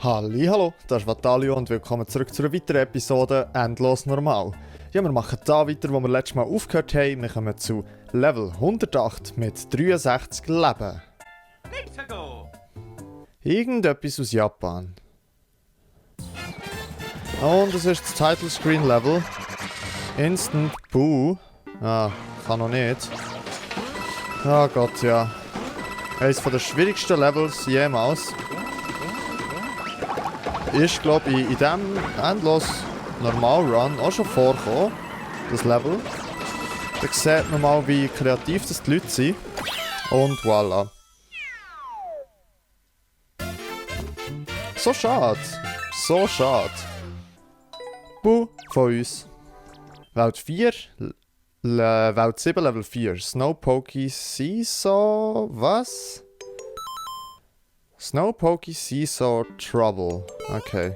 Hallo, das ist Vatalio und willkommen zurück zu einer weiteren Episode Endlos Normal. Ja, wir machen da weiter, wo wir letztes Mal aufgehört haben. Wir kommen zu Level 108 mit 63 Leben. Irgendetwas aus Japan. Und das ist das Title Screen Level. Instant Boo. Ah, kann noch nicht. Oh Gott, ja. Eines der schwierigsten Levels jemals. Ist, glaube ich, in diesem Endlos Normal Run auch schon vorgekommen. Das Level. Da sieht man mal, wie kreativ das die Leute sind. Und voilà. So schade. So schade. Buh von uns. Welt 4. Welt 7 Level 4. Snowpokey Seesaw. Was? Snowpokey Seesaw Trouble. Okay.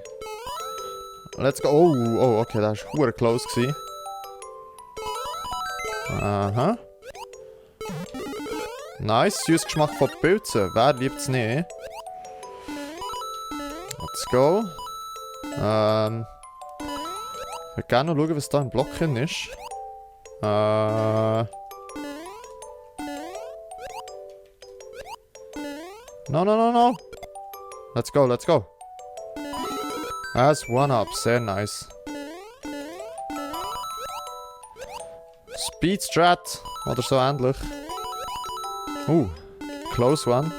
Let's go. Oh, okay, das war verdammt close gewesen. Aha. Nice, süßer Geschmack von Pilzen. Wer liebt es nicht? Let's go. Ich würde gerne noch schauen, was da im Block drin ist. No. Let's go. As One-Up, sehr nice. Speed Strat oder so ähnlich. Close one.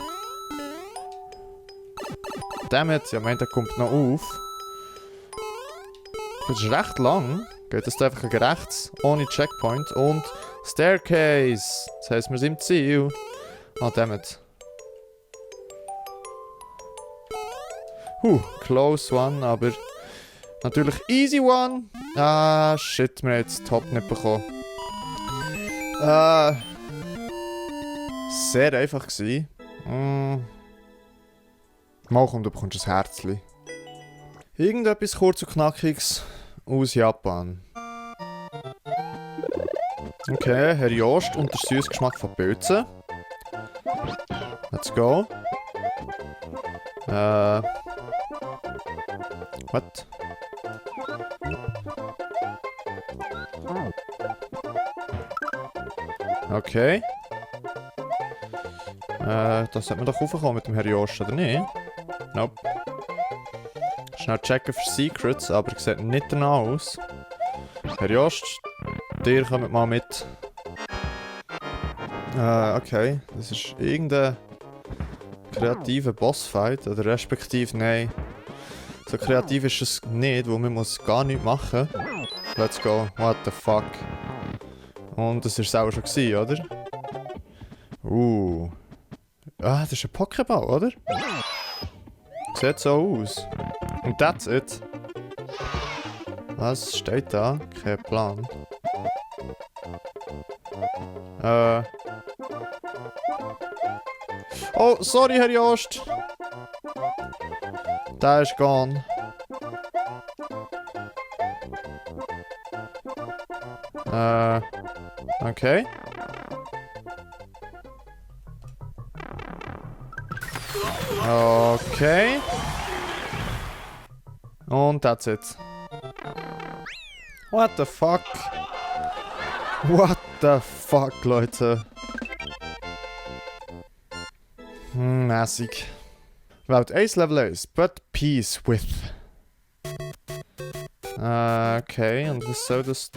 Dammit, ja, der kommt noch auf. Das ist recht lang. Geht das einfach gegen rechts, ohne Checkpoint und Staircase. Das heisst, wir sind im Ziel. Dammit. Close one, aber natürlich easy one. Ah, shit, wir haben jetzt Top nicht bekommen. Sehr einfach gewesen. Mal komm, du bekommst ein Herzchen. Irgendetwas kurz und knackiges aus Japan. Okay, Herr Jost und der süße Geschmack von Pilzen. Let's go. What? Okay. Das sollte man doch raufkommen mit dem Herr Jost, oder nicht? Nope. Schnell checken für Secrets, aber es sieht nicht danach aus. Herr Jost, dir kommt mal mit. Okay. Das ist irgendein kreativer Bossfight, oder respektive, nein. So kreativ ist es nicht, wo man muss gar nichts machen. Let's go. What the fuck. Und das war es auch schon gewesen, oder? Das ist ein Pokéball, oder? Sieht so aus. Und that's it. Was steht da? Kein Plan. Oh, sorry, Herr Jost. Der ist gone. Okay. Okay. Und that's it. What the fuck? What the fuck, Leute? Mäßig. Welt 1 Level 1, but peace with. Okay, und was soll das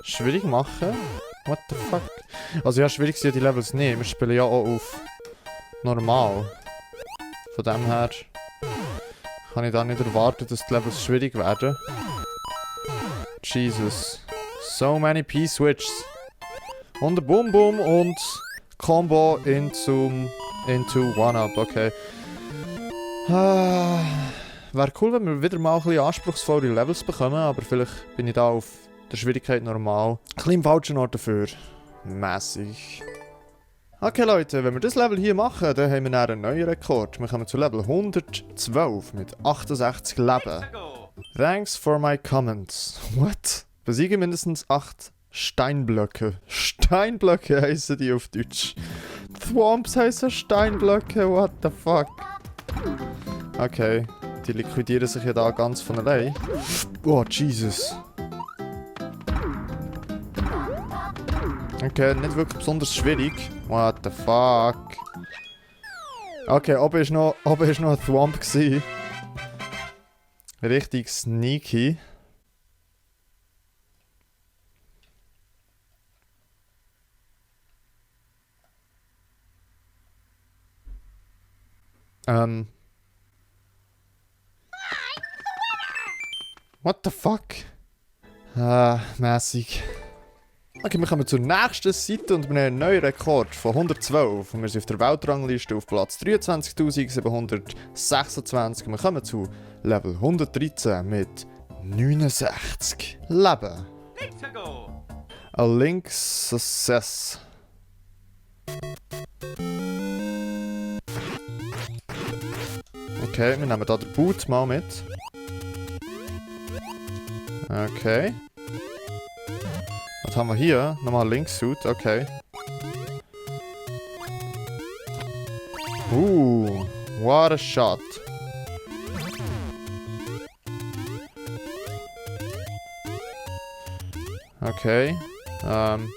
schwierig machen? What the fuck? Also ja, schwierig sind die Levels nicht. Wir spielen ja auch auf normal. Von dem her kann ich da nicht erwarten, dass die Levels schwierig werden. Jesus. So many P-Switches. Und ein Boom Boom und Combo into One-Up, okay. Wäre cool, wenn wir wieder mal ein bisschen anspruchsvolle Levels bekommen, aber vielleicht bin ich da auf der Schwierigkeit normal. Ein bisschen im falschen Ort dafür. Mässig. Okay Leute, wenn wir das Level hier machen, dann haben wir einen neuen Rekord. Wir kommen zu Level 112 mit 68 Leben. Thanks for my comments. What? Besiege mindestens 8 Steinblöcke. Steinblöcke heißen die auf Deutsch. Thwomps heißen Steinblöcke, what the fuck? Okay, die liquidieren sich ja da ganz von allein. Oh, Jesus. Okay, nicht wirklich besonders schwierig. What the fuck? Okay, oben ist noch ein Thwomp gsi. Richtig sneaky. What the fuck? Mäßig. Okay, wir kommen zur nächsten Seite und wir haben einen neuen Rekord von 112. Und wir sind auf der Weltrangliste auf Platz 23.726. Und wir kommen zu Level 113 mit 69 Leben. A Link Success. Okay, wir nehmen hier den Boot mal mit. Okay. Was haben wir hier? Nochmal Linksuit, okay. What a shot. Okay. Haben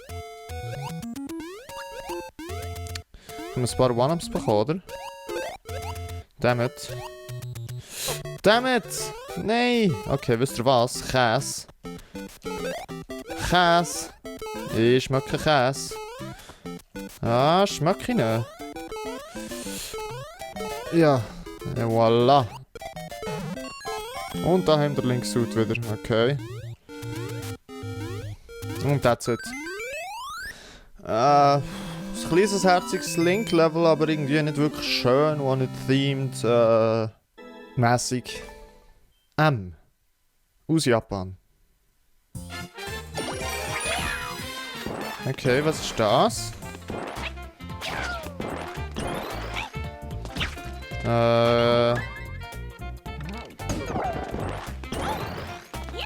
wir ein paar One-Ups bekommen, oder? Damn it. Damn it! Nein! Okay, wisst ihr was? Käse. Käse. Ich schmecke Käse. Ah, schmecke ich nicht. Ja. Et voilà. Und da haben wir Linksuit wieder. Okay. Und that's it. Ein kleines, herziges Link-Level, aber irgendwie nicht wirklich schön, auch nicht themed, mäßig. M. Aus Japan. Okay, was ist das?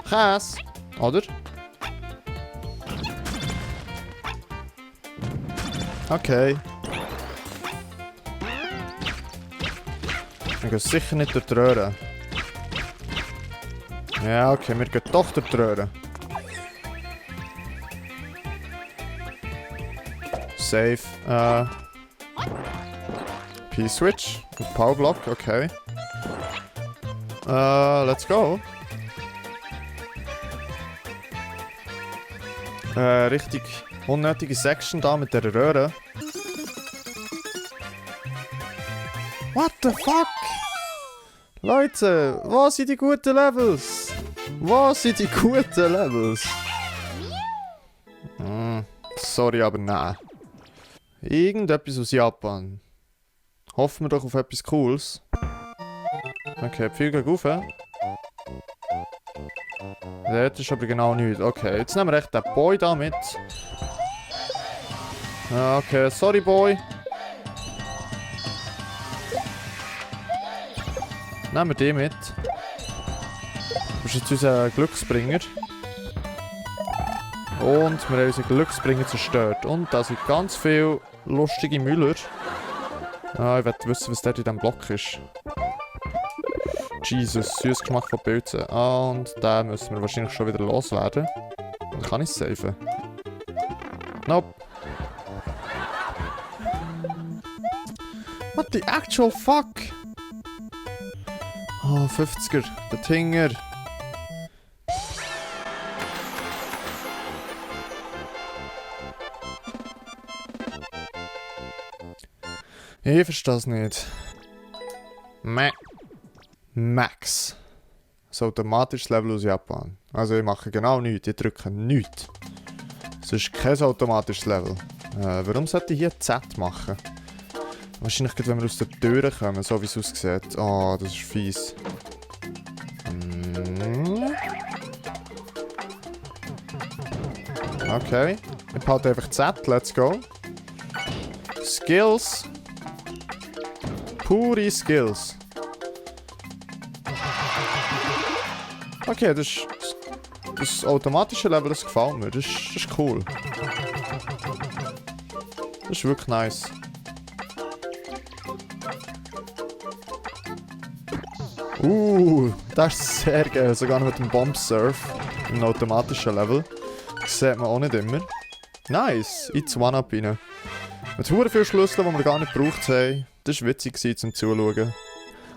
Käse, oder? Okay. Wir gehen sicher nicht durch die Röhre. Ja, okay, wir gehen doch durch die Röhre. Safe. P-Switch. Power Block, okay. Let's go. Richtig unnötige Section da mit der Röhre. What the fuck? Leute, wo sind die guten Levels? Wo sind die guten Levels? Sorry, aber nein. Irgendetwas aus Japan. Hoffen wir doch auf etwas Cooles. Okay, viel gegen rauf. Das ist aber genau nichts. Okay, jetzt nehmen wir echt den Boy da mit. Okay, sorry Boy. Nehmen wir den mit. Das ist jetzt unser Glücksbringer. Und wir haben unseren Glücksbringer zerstört. Und da sind ganz viele lustige Müller. Ich will wissen, was dort in diesem Block ist. Jesus, süßes Geschmack von Pilzen. Und den müssen wir wahrscheinlich schon wieder loswerden. Dann kann ich es saven. Nope. What the actual fuck? Oh, 50er. Der Tinger. Ich verstehe es nicht. Max. Das automatisches Level aus Japan. Also ich mache genau nichts, ich drücke nichts. Es ist kein automatisches Level. Warum sollte ich hier Z machen? Wahrscheinlich wenn wir aus der Tür kommen, so wie es aussieht. Oh, das ist fies. Okay. Ich behalte einfach Z, let's go. Skills. Pure Skills. Okay, das automatische Level, das gefällt mir. Das ist cool. Das ist wirklich nice. Das ist sehr geil. Sogar noch mit dem Bomb Surf. Im automatischen Level. Das sieht man auch nicht immer. Nice. Ins One-Up rein. Mit sehr vielen Schlüsseln, die wir gar nicht gebraucht haben. Das war witzig zum Zuschauen.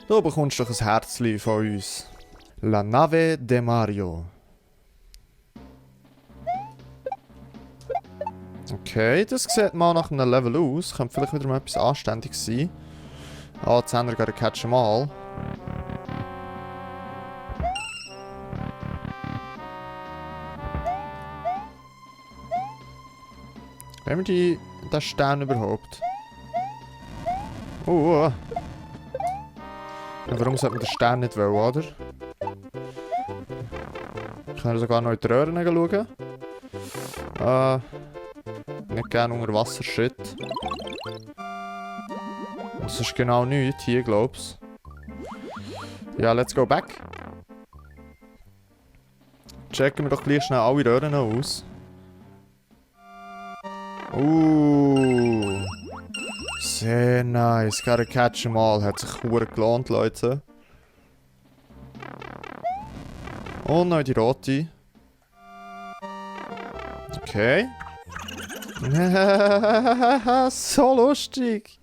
Da bekommst du doch ein Herzchen von uns. La Nave de Mario. Okay, das sieht mal nach einem Level aus. Könnte vielleicht wieder mal etwas Anständiges sein. Ah, die Zähne gotta catch them all. Haben wir den Stern überhaupt? Ja, warum sollte man den Stern nicht wollen, oder? Ich kann sogar noch in die Röhren schauen. Nicht gerne unter Wasser, shit. Das ist genau nichts hier, glaub's. Ja, let's go back. Checken wir doch gleich schnell alle Röhren aus. Sehr nice. Gotta catch them all. Hat sich verdammt gelohnt, Leute. Und noch die rote. Okay. So lustig.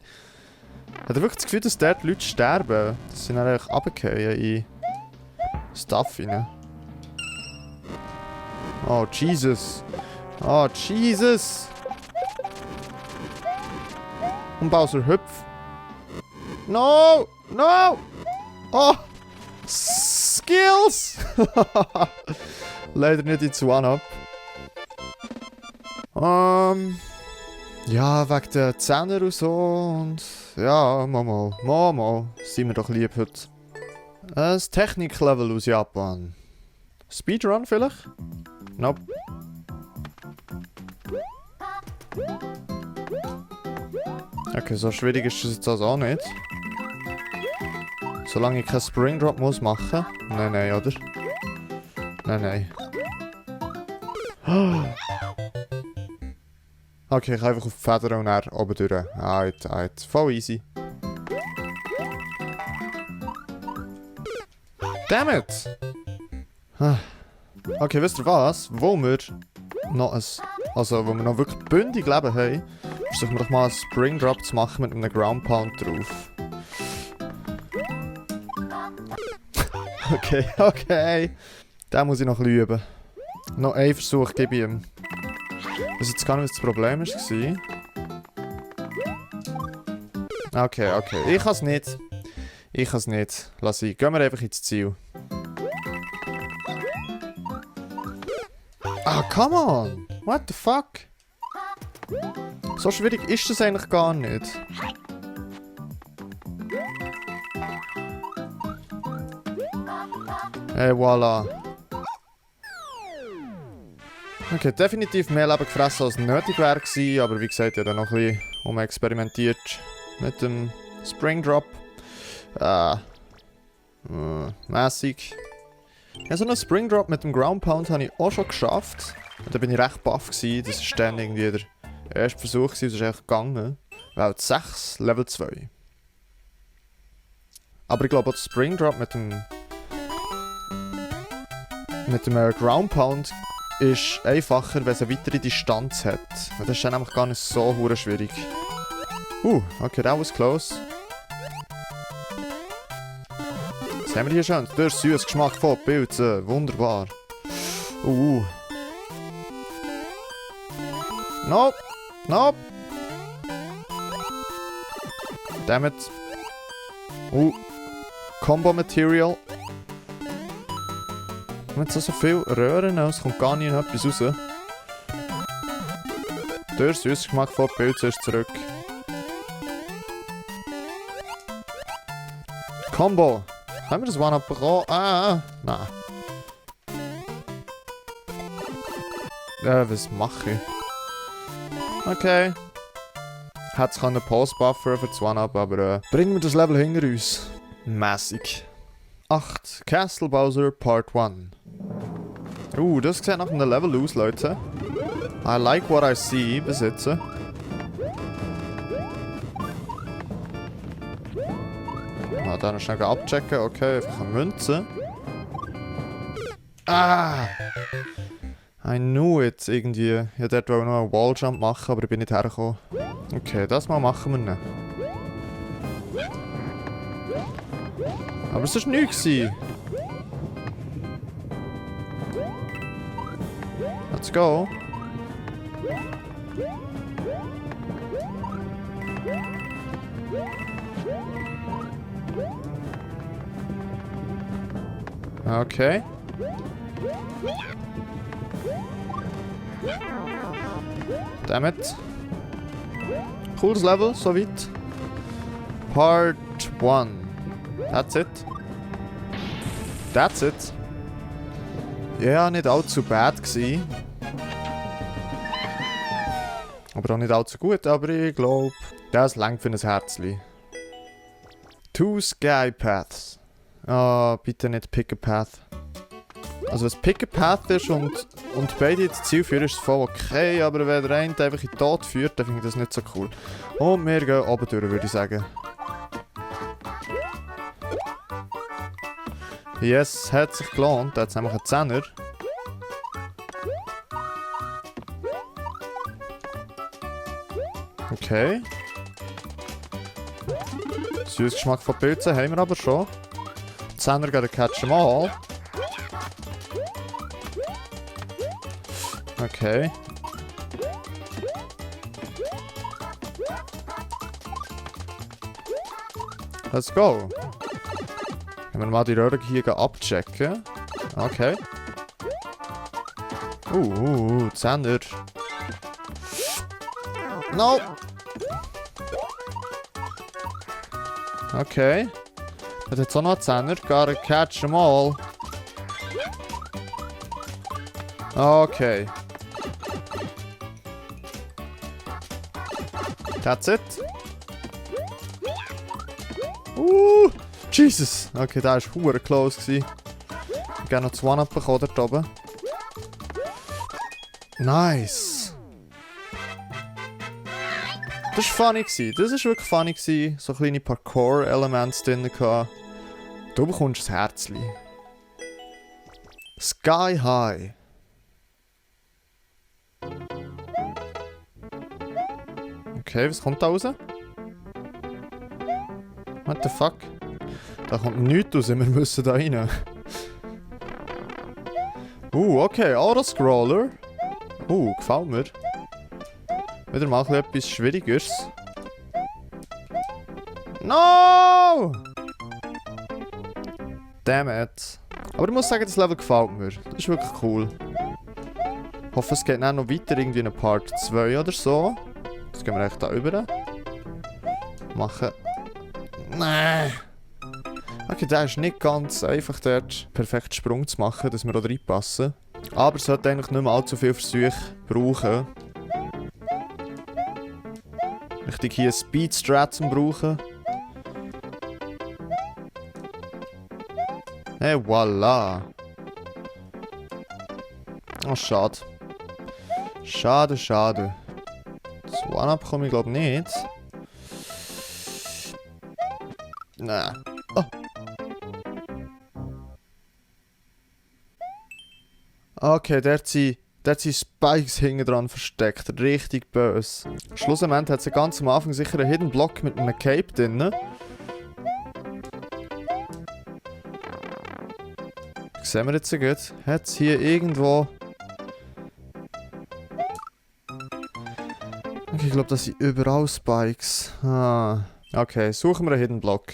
Hat er wirklich das Gefühl, dass dort Leute sterben? Dass sie dann eigentlich runterfallen in Stuff rein. Oh, Jesus. Oh, Jesus. Und Bowser hüpf. No! No! Oh! Skills! Leider nicht ins One-Up. Ja, wegen der Zähne und so und... Ja, mal. Sind wir doch lieb heute. Ein Techniklevel aus Japan. Speedrun vielleicht? Nope. Okay, so schwierig ist das jetzt also auch nicht. Solange ich keinen Spring Drop muss machen. Nein, oder? Nein. Okay, ich kann einfach auf die Feder und dann oben durch. Alright. Voll easy. Damn it! Okay, wisst ihr was? Wo wir noch wirklich bündig Leben haben, versuchen wir doch mal einen Spring Drop zu machen mit einem Ground Pound drauf. Okay. Den muss ich noch üben. Noch einen Versuch gebe ich ihm. Das ist jetzt gar nicht, was das Problem war. Okay. Ich kann es nicht. Lass ihn. Gehen wir einfach ins Ziel. Come on! What the fuck? So schwierig ist das eigentlich gar nicht. Hey, voilà. Okay, definitiv mehr Leben gefressen als nötig wäre gewesen, aber wie gesagt, ich habe dann noch ein bisschen experimentiert mit dem Spring Drop. Mäßig. Ja, so einen Spring Drop mit dem Ground Pound habe ich auch schon geschafft. Und da bin ich recht baff gewesen. Das war dann irgendwie der erste Versuch gewesen, das ist echt gegangen. Welt 6, Level 2. Aber ich glaube auch der Spring Drop mit dem Ground Pound ist einfacher, wenn es eine weitere Distanz hat. Das ist dann nämlich gar nicht so hure schwierig. Okay, that was close. Was haben wir hier schon? Der süße Geschmack von Pilzen. Wunderbar. Nope. Damn it. Combo Material. Mit so viel Röhren, es kommt gar nicht etwas raus. Der süße Geschmack von Pilzen ist zurück. Combo. Haben wir das One-Up bekommen? Nein. Was mache ich? Okay. Hätte es einen Pause-Buffer für das One-Up, aber bringen wir das Level hinter uns. Mäßig. 8. Castle Bowser Part 1. Das sieht nach einem Level aus, Leute. I like what I see bis jetzt. Ah, dann schnell abchecken. Okay, einfach eine Münze. Ah! I knew it, irgendwie. Ich wollte dort noch einen Walljump machen, aber ich bin nicht hergekommen. Okay, das mal machen wir nicht. Aber es war nichts. Let's go. Okay. Damn it. Cooles Level, so weit. Part 1. That's it. That's it. Ja, nicht allzu bad gsi. Aber auch nicht allzu gut, aber ich glaube, das langt für ein Herzli. 2 Sky Paths. Ah, bitte nicht Pick a Path. Also wenn es Pick a Path ist und beide ins Ziel führen, ist es voll okay, aber wenn der eine einfach in den Tod führt, dann finde ich das nicht so cool. Und wir gehen oben durch, würde ich sagen. Yes, hat sich gelohnt, da hat es nämlich einen Zehner. Okay. Süßer Geschmack von Pilzen haben wir aber schon. 10er geht der Catch em all. Okay. Let's go. Wenn wir mal die Röhre hier abchecken. Okay. 10er. No! Okay. Das hat jetzt auch noch einen 10er. Gotta catch them all. Okay. That's it. Jesus. Okay, da war hure close gewesen. Ich habe noch 2 bekommen dort oben. Nice. Das war funny gewesen. Das war wirklich funny gewesen. So kleine Parkour-Elements drin gehabt. Du bekommst das Herzli. Sky High. Okay, was kommt da raus? What the fuck? Da kommt nichts raus, wir müssen da rein. Okay, Autoscroller. Gefällt mir. Wieder mal etwas Schwierigeres. No! Damn it. Aber ich muss sagen, das Level gefällt mir. Das ist wirklich cool. Ich hoffe, es geht dann noch weiter, irgendwie in Part 2 oder so. Jetzt gehen wir echt da rüber. Machen. Nein. Okay, der ist nicht ganz einfach, dort perfekt Sprung zu machen, dass wir da reinpassen. Aber es sollte eigentlich nicht mehr allzu viel Versuche brauchen. Richtig hier Speedstrat zum brauchen. Hey, voilà. Oh, schade. Schade, schade. Das One-Up bekomme ich glaube nicht. Nein. Oh. Okay, dort sind Spikes hinten dran versteckt. Richtig böse. Schlussendlich hat es ganz am Anfang sicher einen Hidden Block mit einem Cape drin. Sehen wir jetzt so gut. Hat es hier irgendwo... Okay, ich glaube, das sind überall Spikes. Okay, suchen wir einen Hidden Block.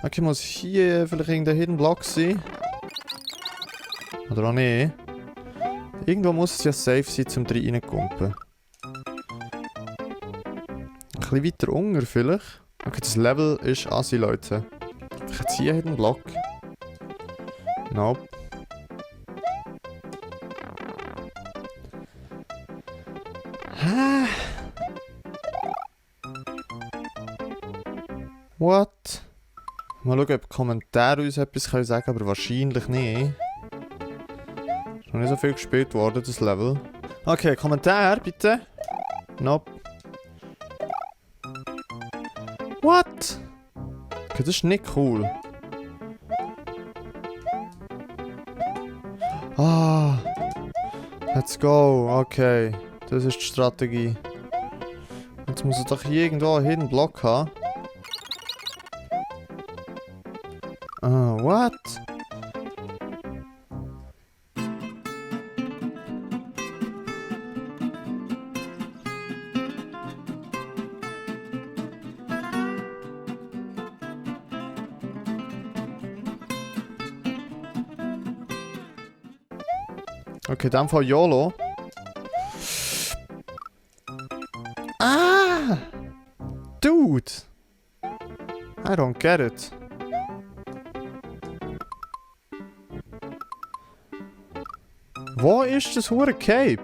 Okay, muss hier vielleicht irgendein Hidden Block sein? Oder auch nicht? Irgendwo muss es ja safe sein, zum reinkumpen. Ein bisschen weiter unten vielleicht. Okay, das Level ist assi, Leute. Ich jetzt hier Hidden Block. Nope. What? Mal schauen, ob die Kommentare uns etwas sagen können, aber wahrscheinlich nicht. Ist noch nicht so viel gespielt worden, das Level. Okay, Kommentar bitte. Nope. What? Okay, das ist nicht cool. Ah. Let's go. Okay. Das ist die Strategie. Jetzt muss es doch hier irgendwo einen Hidden Block haben. Ah, what? Okay, in dem Fall YOLO. Ah! Dude! I don't get it. Wo ist das hure Cape?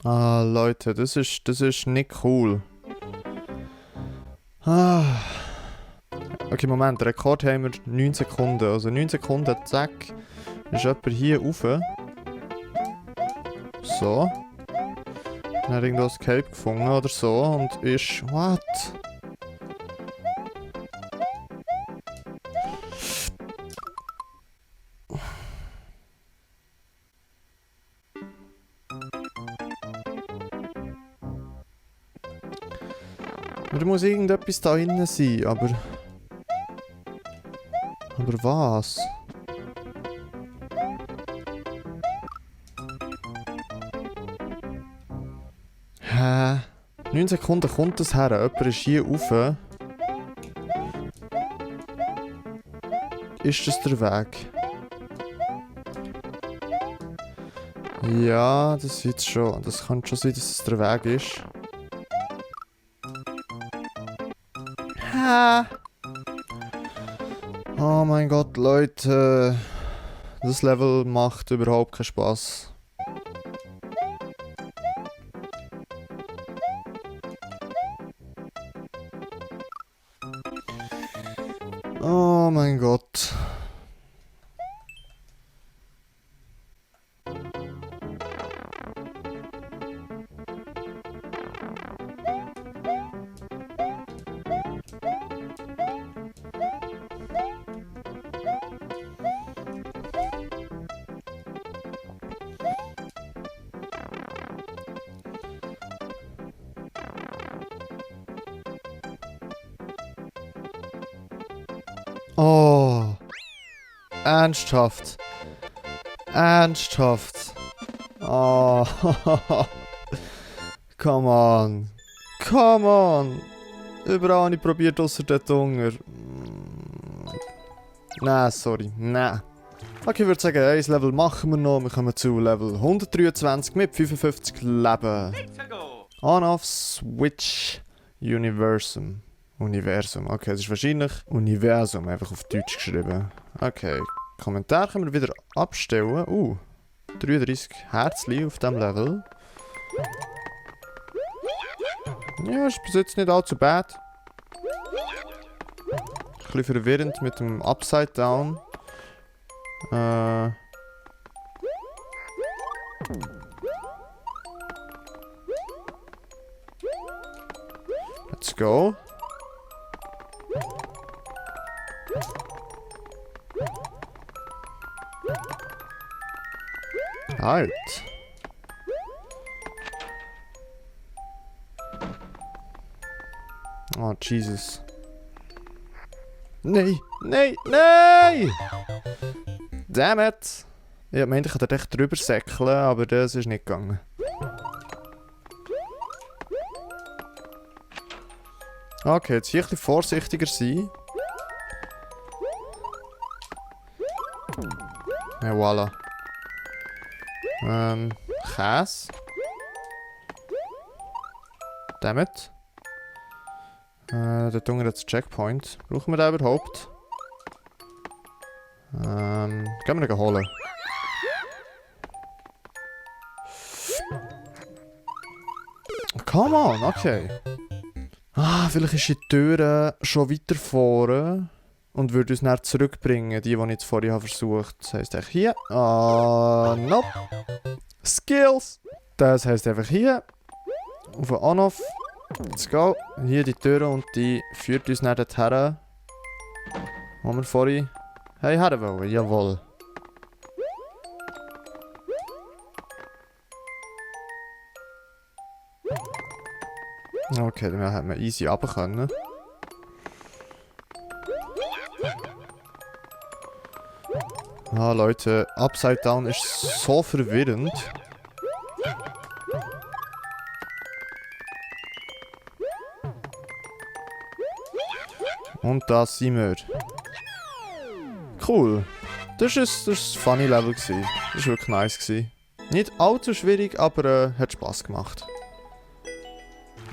Ah, Leute, das ist nicht cool. Ah. Okay, Moment, Rekord haben wir 9 Sekunden. Also 9 Sekunden, zack. Ist jemand hier rauf. So. Dann hat irgendwo das Cape gefunden oder so und ist... What? Da muss irgendetwas da innen sein, aber... Aber was? Hä? 9 Sekunden kommt das her. Jemand ist hier rauf. Ist das der Weg? Ja, das sieht schon. Das kann schon sein, dass es der Weg ist. Hä? Oh mein Gott, Leute. Das Level macht überhaupt keinen Spaß. Oh mein Gott. Oh. Ernsthaft. Ernsthaft. Oh. Come on. Come on. Überall habe ich probiert, ausser dort Hunger. Nein, sorry. Nein. Okay, ich würde sagen, ein Level machen wir noch. Wir kommen zu Level 123 mit 55 Leben. On-Off Switch Universum. Okay, es ist wahrscheinlich Universum, einfach auf Deutsch geschrieben. Okay, Kommentar können wir wieder abstellen. 33 Herzli auf diesem Level. Ja, ist bis jetzt nicht allzu bad. Ein bisschen verwirrend mit dem Upside Down. Let's go. Halt. Oh, Jesus. Nein, nein, nein! Damn it! Ich meinte, ich kann da echt drüber säckeln, aber das ist nicht gegangen. Okay, jetzt hier ein bisschen vorsichtiger sein. Ja, voilà. Käse. Damit. Dort unten hat es Checkpoint. Brauchen wir den überhaupt? Gehen wir ihn holen. Come on, okay. Ah, vielleicht ist die Tür schon weiter vorne und würde uns dann zurückbringen, die ich jetzt vorhin versucht habe. Das heisst einfach hier. Nope. Skills. Das heisst einfach hier. Auf den On-Off. Let's go. Hier die Tür und die führt uns dann dorthin. Wo wir vorhin her wollen. Jawohl. Okay, dann hätten wir easy runter können. Ah, Leute, Upside Down ist so verwirrend. Und da sind wir. Cool. Das war ein funny Level. Das war wirklich nice. Nicht allzu schwierig, aber hat Spass gemacht.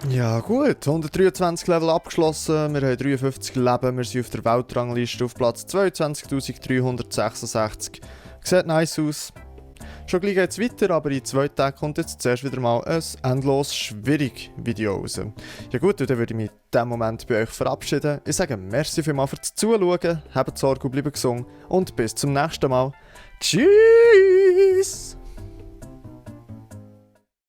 Ja gut, 123 Level abgeschlossen, wir haben 53 Leben, wir sind auf der Weltrangliste auf Platz 22.366. Sieht nice aus. Schon gleich geht's weiter, aber in 2 Tagen kommt jetzt zuerst wieder mal ein endlos schwierig Video raus. Ja gut, dann würde ich mich in diesem Moment bei euch verabschieden. Ich sage merci vielmals fürs Zuschauen, habt Sorge und bleibt gesund und bis zum nächsten Mal. Tschüss!